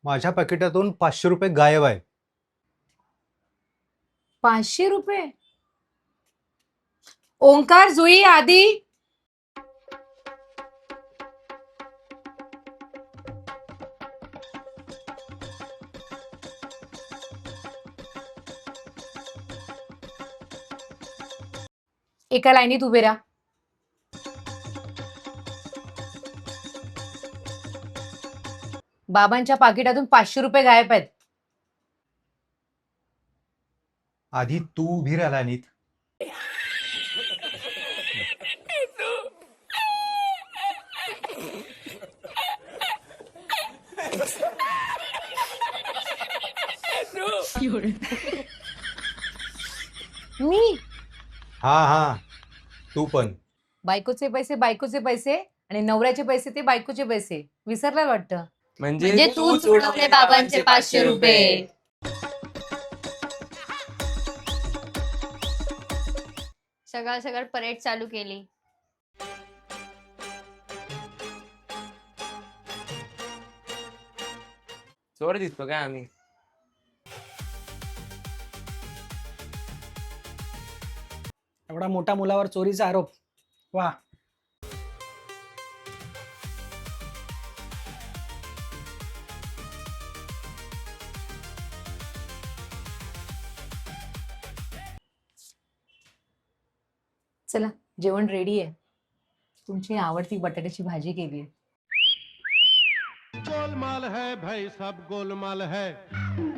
माझ्या पाकिटातून 500 रुपये गायब आहे. 500 रुपये? ओंकार, जुई, आदी, एका लाईनीत उभे राहा. बाबांच्या पाकिटातून 500 रुपये गायब आहेत. आधी तू उभी राहिला नीत. मी हा हा, तू पण. बायकोचे पैसे बायकोचे पैसे आणि नवऱ्याचे पैसे ते बायकोचे पैसे विसरला वाटतं. म्हणजे तूच उडवले बाबांचे 500 रुपये. सकाळ सकाळ परेड चालू केली. चोर दिसतो काय आम्ही? एवढा मोठा मुलावर चोरीचा आरोप. वा. चला, जेवण रेडी आहे. तुमची आवडती बटाट्याची भाजी केली आहे. गोलमाल है भाई, सब गोलमाल है.